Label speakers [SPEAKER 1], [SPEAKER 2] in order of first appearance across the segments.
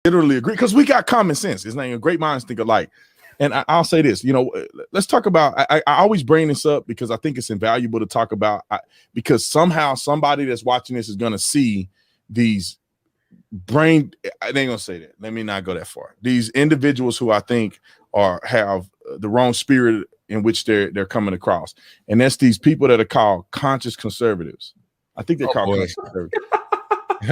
[SPEAKER 1] literally agree because we got common sense. It's not great minds think alike. And I'll say this, let's talk about. I always bring this up because I think it's invaluable to talk about. Because somehow somebody that's watching this is going to see these brain. I ain't gonna say that. Let me not go that far. These individuals who I think have the wrong spirit in which they're coming across, and that's these people that are called conscious conservatives. I think they're called conscious conservatives.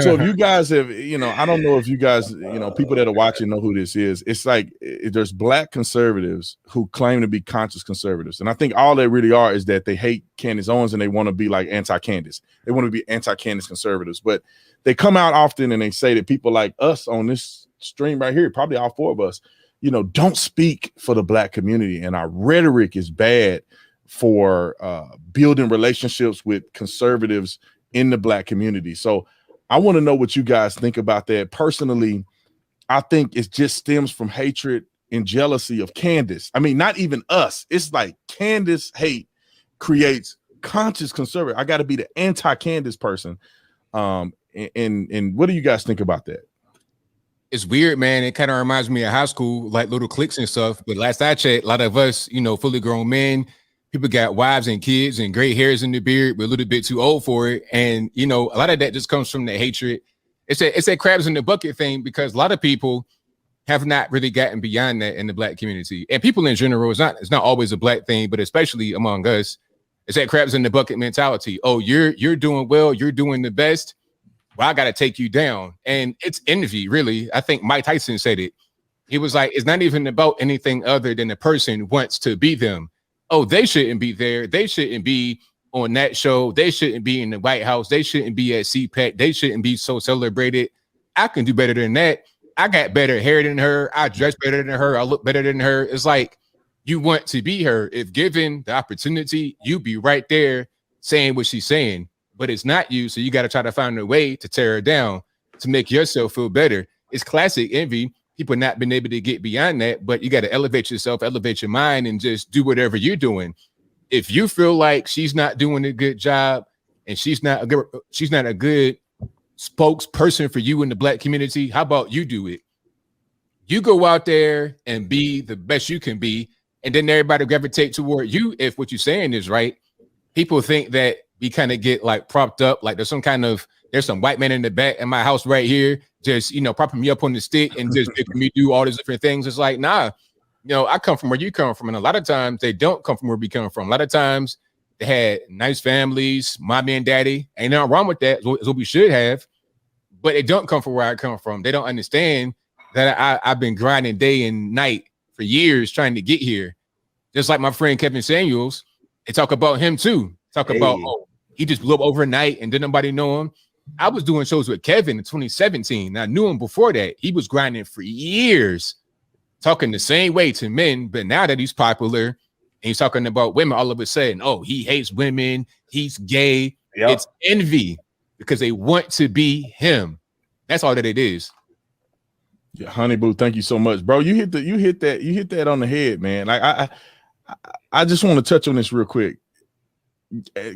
[SPEAKER 1] So if you guys have, I don't know if you guys, people that are watching know who this is. It's like there's black conservatives who claim to be conscious conservatives. And I think all they really are is that they hate Candace Owens and they want to be like anti-Candace. They want to be anti-Candace conservatives. But they come out often and they say that people like us on this stream right here, probably all four of us, don't speak for the black community. And our rhetoric is bad for building relationships with conservatives in the black community. So I want to know what you guys think about that. Personally, I think it just stems from hatred and jealousy of Candace. I mean, not even us. It's like Candace hate creates conscious conservative. I got to be the anti-Candace person. And what do you guys think about that?
[SPEAKER 2] It's weird, man. It kind of reminds me of high school, like little cliques and stuff. But last I checked, a lot of us, fully grown men, people got wives and kids and gray hairs in the beard. We're a little bit too old for it. And, a lot of that just comes from the hatred. It's a crabs in the bucket thing because a lot of people have not really gotten beyond that in the black community. And people in general, it's not always a black thing, but especially among us, it's that crabs in the bucket mentality. Oh, you're doing well. You're doing the best. Well, I got to take you down. And it's envy, really. I think Mike Tyson said it. He was like, it's not even about anything other than the person wants to be them. Oh, they shouldn't be there. They shouldn't be on that show. They shouldn't be in the White House. They shouldn't be at CPAC. They shouldn't be so celebrated. I can do better than that. I got better hair than her. I dress better than her. I look better than her. It's like you want to be her. If given the opportunity, you be right there saying what she's saying, but it's not you. So you got to try to find a way to tear her down to make yourself feel better. It's classic envy. People not been able to get beyond that, but you got to elevate yourself, elevate your mind, and just do whatever you're doing. If you feel like she's not doing a good job and she's not a good spokesperson for you in the black community, how about you do it? You go out there and be the best you can be, and then everybody gravitate toward you if what you're saying is right. People think that we kind of get like propped up, like there's some white man in the back in my house right here, just propping me up on the stick and just making me do all these different things. It's like, nah, I come from where you come from, and a lot of times they don't come from where we come from. A lot of times they had nice families, mommy and daddy. Ain't nothing wrong with that. It's what we should have, but they don't come from where I come from. They don't understand that I've been grinding day and night for years trying to get here. Just like my friend Kevin Samuels, they talk about him too. About, oh, he just blew up overnight and didn't nobody know him. I was doing shows with Kevin in 2017. I knew him before that. He was grinding for years, talking the same way to men. But now that he's popular and he's talking about women, all of a sudden, oh, he hates women. He's gay. Yep. It's envy because they want to be him. That's all that it is.
[SPEAKER 1] Yeah, Honey Boo, thank you so much, bro. You hit that on the head, man. Like I just want to touch on this real quick.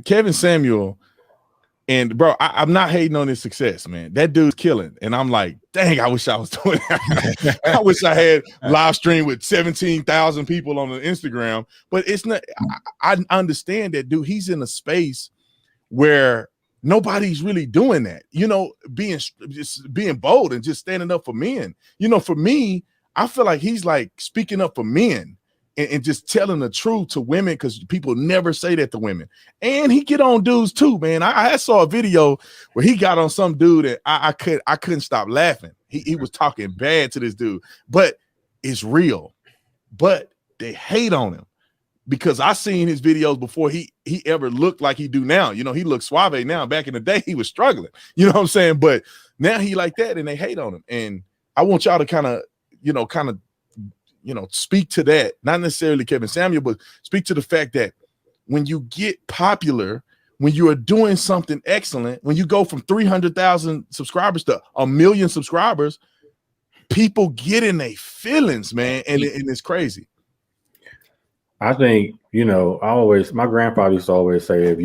[SPEAKER 1] Kevin Samuel, and bro, I'm not hating on his success, man. That dude's killing, and I'm like, dang, I wish I was doing that. I wish I had live stream with 17,000 people on the Instagram, but it's not. I understand that, dude. He's in a space where nobody's really doing that. Being bold and just standing up for men. For me, I feel like he's like speaking up for men. And just telling the truth to women because people never say that to women. And he get on dudes too, man. I saw a video where he got on some dude and I couldn't stop laughing. He was talking bad to this dude, but it's real. But they hate on him because I seen his videos before he ever looked like he do now. He looks suave now. Back in the day, he was struggling. You know what I'm saying? But now he like that and they hate on him. And I want y'all to kind of speak to that, not necessarily Kevin Samuel, but speak to the fact that when you get popular, when you are doing something excellent, when you go from 300,000 subscribers to 1 million subscribers, people get in their feelings, man, and it's crazy.
[SPEAKER 3] I think, my grandfather used to always say,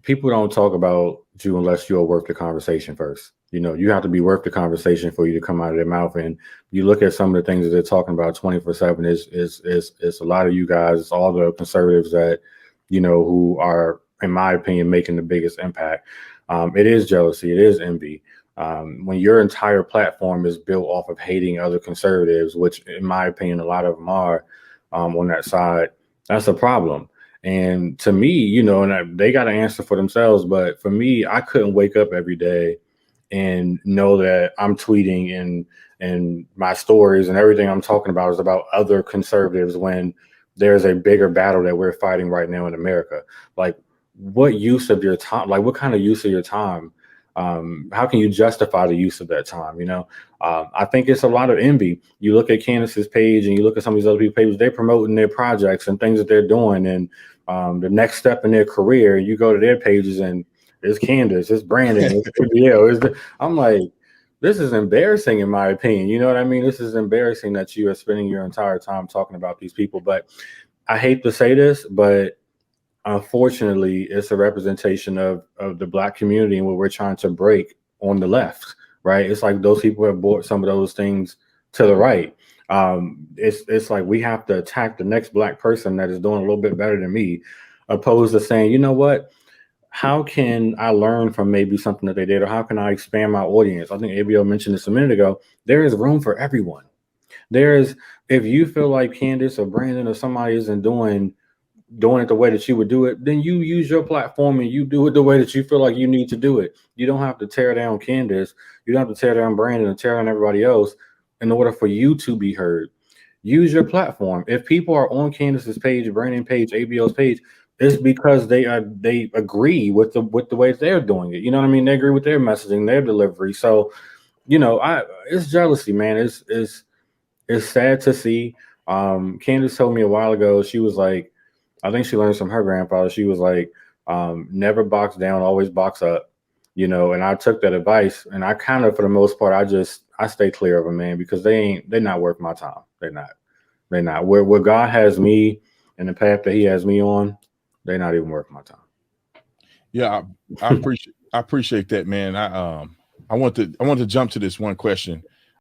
[SPEAKER 3] people don't talk about you unless you're worth the conversation first. You know, you have to be worth the conversation for you to come out of their mouth. And you look at some of the things that they're talking about 24/7 is a lot of you guys, it's all the conservatives that, you know, who are, in my opinion, making the biggest impact. It is jealousy, it is envy. When your entire platform is built off of hating other conservatives, which in my opinion, a lot of them are on that side, that's a problem. And to me, you know, they got to answer for themselves. But for me, I couldn't wake up every day and know that I'm tweeting and my stories and everything I'm talking about is about other conservatives when there's a bigger battle that we're fighting right now in America. Like, what use of your time? Like, what kind of use of your time? How can you justify the use of that time? You know, I think it's a lot of envy. You look at Candace's page and you look at some of these other people's pages, they're promoting their projects and things that they're doing and the next step in their career. You go to their pages and it's Candace, it's Brandon, it's ABL. I'm like, this is embarrassing in my opinion. You know what I mean? This is embarrassing that you are spending your entire time talking about these people. But I hate to say this, but unfortunately, it's a representation of the Black community and what we're trying to break on the left, right? It's like those people have brought some of those things to the right. It's like we have to attack the next Black person that is doing a little bit better than me, opposed to saying, you know what? How can I learn from maybe something that they did, or how can I expand my audience? I think ABO mentioned this a minute ago. There is room for everyone. There is, if you feel like Candace or Brandon or somebody isn't doing it the way that you would do it, then you use your platform and you do it the way that you feel like you need to do it. You don't have to tear down Candace. You don't have to tear down Brandon and tear down everybody else in order for you to be heard. Use your platform. If people are on Candace's page, Brandon page, ABO's page, it's because they agree with the way they're doing it. You know what I mean? They agree with their messaging, their delivery. So, you know, it's jealousy, man. It's sad to see. Candace told me a while ago, she was like, I think she learned from her grandfather. She was like, never box down, always box up, you know. And I took that advice, and I kind of, for the most part, I stay clear of them, man, because they're not worth my time. They're not. Where God has me and the path that He has me on, they're not even worth my time.
[SPEAKER 1] Yeah, I appreciate that, man. I want to jump to this one question.